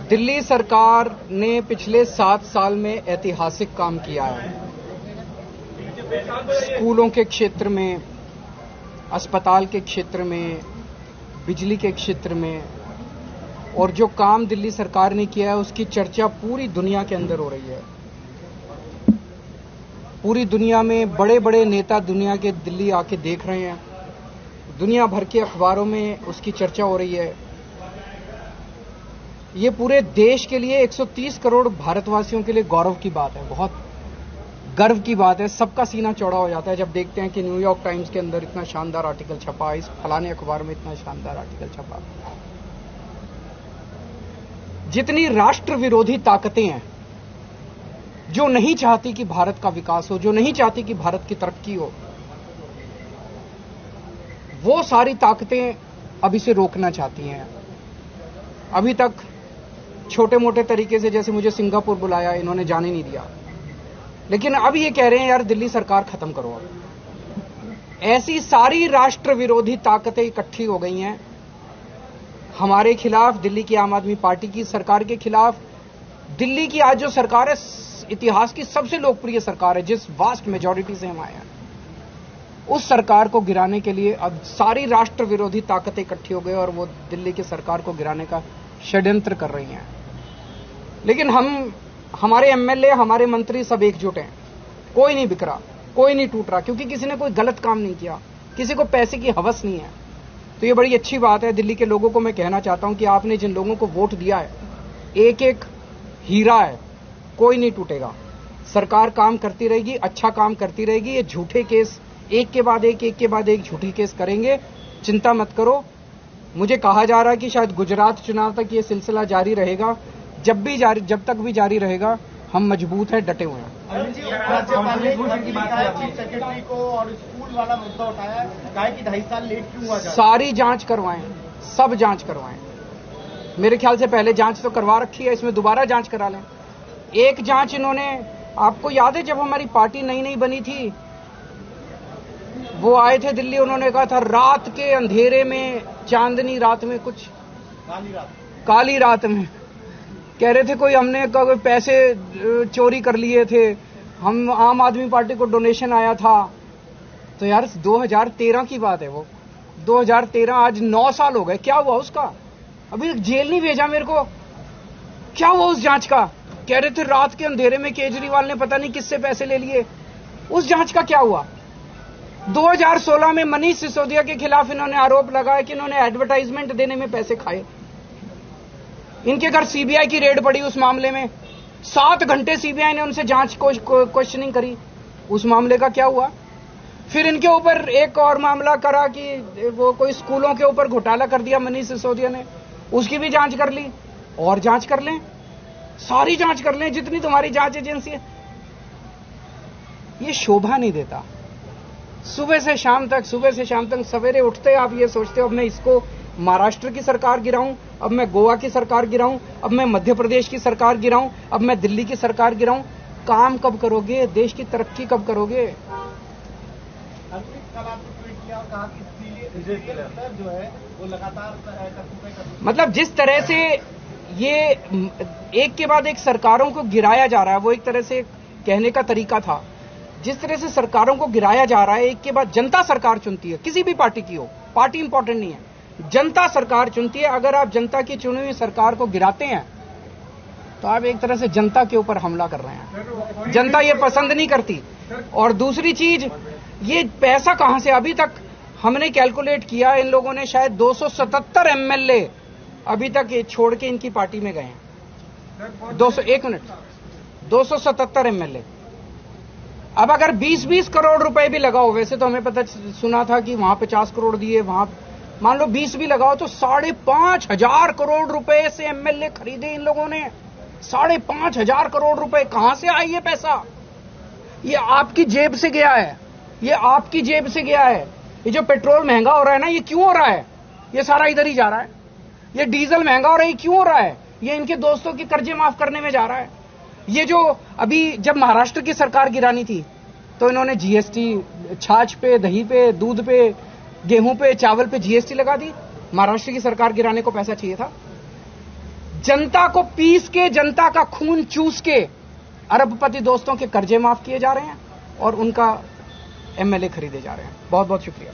दिल्ली सरकार ने पिछले 7 साल में ऐतिहासिक काम किया है। स्कूलों के क्षेत्र में, अस्पताल के क्षेत्र में, बिजली के क्षेत्र में, और जो काम दिल्ली सरकार ने किया है उसकी चर्चा पूरी दुनिया के अंदर हो रही है। पूरी दुनिया में बड़े बड़े नेता दुनिया के दिल्ली आके देख रहे हैं। दुनिया भर के अखबारों में उसकी चर्चा हो रही है। ये पूरे देश के लिए 130 करोड़ भारतवासियों के लिए गौरव की बात है, बहुत गर्व की बात है। सबका सीना चौड़ा हो जाता है जब देखते हैं कि न्यूयॉर्क टाइम्स के अंदर इतना शानदार आर्टिकल छपा, इस फलाने अखबार में इतना शानदार आर्टिकल छपा। जितनी राष्ट्र विरोधी ताकतें हैं जो नहीं चाहती कि भारत का विकास हो, जो नहीं चाहती कि भारत की तरक्की हो, वो सारी ताकतें अब इसे रोकना चाहती हैं। अभी तक छोटे मोटे तरीके से, जैसे मुझे सिंगापुर बुलाया, इन्होंने जाने नहीं दिया, लेकिन अब ये कह रहे हैं यार दिल्ली सरकार खत्म करो। अब ऐसी सारी राष्ट्र विरोधी ताकतें इकट्ठी हो गई हैं हमारे खिलाफ, दिल्ली की आम आदमी पार्टी की सरकार के खिलाफ। दिल्ली की आज जो सरकार है, इतिहास की सबसे लोकप्रिय सरकार है, जिस वास्ट मेजॉरिटी से हम आए हैं, उस सरकार को गिराने के लिए अब सारी राष्ट्र विरोधी ताकतें इकट्ठी हो गई और वो दिल्ली की सरकार को गिराने का षड्यंत्र कर रही हैं। लेकिन हमारे एमएलए, हमारे मंत्री सब एकजुट हैं। कोई नहीं बिखरा, कोई नहीं टूट रहा, क्योंकि किसी ने कोई गलत काम नहीं किया, किसी को पैसे की हवस नहीं है। तो ये बड़ी अच्छी बात है। दिल्ली के लोगों को मैं कहना चाहता हूं कि आपने जिन लोगों को वोट दिया है, एक एक हीरा है, कोई नहीं टूटेगा। सरकार काम करती रहेगी, अच्छा काम करती रहेगी। ये झूठे केस एक के बाद एक झूठी केस करेंगे, चिंता मत करो। मुझे कहा जा रहा है कि शायद गुजरात चुनाव तक ये सिलसिला जारी रहेगा। जब तक भी जारी रहेगा, हम मजबूत हैं, डटे हुए हैं। सेक्रेटरी को और स्कूल वाला मुद्दा उठाया, कहा कि 2.5 साल लेट क्यों हुआ? सारी जांच करवाएं, सब जांच करवाएं। मेरे ख्याल से पहले जांच तो करवा रखी है, इसमें दोबारा जांच करा लें। एक जांच इन्होंने, आपको याद है जब हमारी पार्टी नई बनी थी, वो आए थे दिल्ली, उन्होंने कहा था रात के अंधेरे में, चांदनी रात में, कुछ काली रात में कह रहे थे, हमने कोई पैसे चोरी कर लिए थे, हम आम आदमी पार्टी को डोनेशन आया था। तो यार 2013 की बात है, वो 2013, आज 9 साल हो गए। क्या हुआ उसका? अभी जेल नहीं भेजा मेरे को। क्या हुआ उस जांच का? कह रहे थे रात के अंधेरे में केजरीवाल ने पता नहीं किससे पैसे ले लिए। उस जांच का क्या हुआ? 2016 में मनीष सिसोदिया के खिलाफ इन्होंने आरोप लगाया कि इन्होंने एडवर्टाइजमेंट देने में पैसे खाए। इनके घर सीबीआई की रेड पड़ी उस मामले में। 7 घंटे सीबीआई ने उनसे जांच क्वेश्चनिंग करी। उस मामले का क्या हुआ? फिर इनके ऊपर एक और मामला करा कि वो कोई स्कूलों के ऊपर घोटाला कर दिया मनीष सिसोदिया ने, उसकी भी जांच कर ली। और जांच कर लें, सारी जांच कर लें, जितनी तुम्हारी जांच एजेंसी है। ये शोभा नहीं देता। सुबह से शाम तक, सवेरे उठते आप ये सोचते हो अब मैं इसको महाराष्ट्र की सरकार गिराऊं, अब मैं गोवा की सरकार गिराऊं, अब मैं मध्य प्रदेश की सरकार गिराऊं, अब मैं दिल्ली की सरकार गिराऊं। काम कब करोगे? देश की तरक्की कब करोगे? जो है वो लगातार, मतलब जिस तरह से ये एक के बाद एक सरकारों को गिराया जा रहा है, वो एक तरह से कहने का तरीका था। जिस तरह से सरकारों को गिराया जा रहा है, एक के बाद जनता सरकार चुनती है, किसी भी पार्टी की हो, पार्टी इंपॉर्टेंट नहीं है, जनता सरकार चुनती है। अगर आप जनता की चुनी हुई सरकार को गिराते हैं तो आप एक तरह से जनता के ऊपर हमला कर रहे हैं। जनता ये पसंद नहीं करती। और दूसरी चीज, ये पैसा कहां से? अभी तक हमने कैलकुलेट किया, इन लोगों ने शायद 277 एमएलए अभी तक ये छोड़ के इनकी पार्टी में गए हैं। 277 एमएलए। अब अगर 20-20 करोड़ रुपए भी लगाओ, वैसे तो हमें पता सुना था कि वहां 50 करोड़ दिए, वहां मान लो 20 भी लगाओ, तो 5,500 करोड़ रुपए से एमएलए खरीदे इन लोगों ने। 5,500 करोड़ रुपए कहां से आई ये पैसा? ये आपकी जेब से गया है, ये आपकी जेब से गया है। ये जो पेट्रोल महंगा हो रहा है ना, ये क्यों हो रहा है? ये सारा इधर ही जा रहा है। ये डीजल महंगा हो रहा है, ये क्यों हो रहा है? ये इनके दोस्तों के कर्जे माफ करने में जा रहा है। ये जो अभी जब महाराष्ट्र की सरकार गिरानी थी, तो इन्होंने जीएसटी छाछ पे, दही पे, दूध पे, गेहूं पे, चावल पे जीएसटी लगा दी। महाराष्ट्र की सरकार गिराने को पैसा चाहिए था। जनता को पीस के, जनता का खून चूस के अरबपति दोस्तों के कर्जे माफ किए जा रहे हैं और उनका एमएलए खरीदे जा रहे हैं। बहुत बहुत शुक्रिया।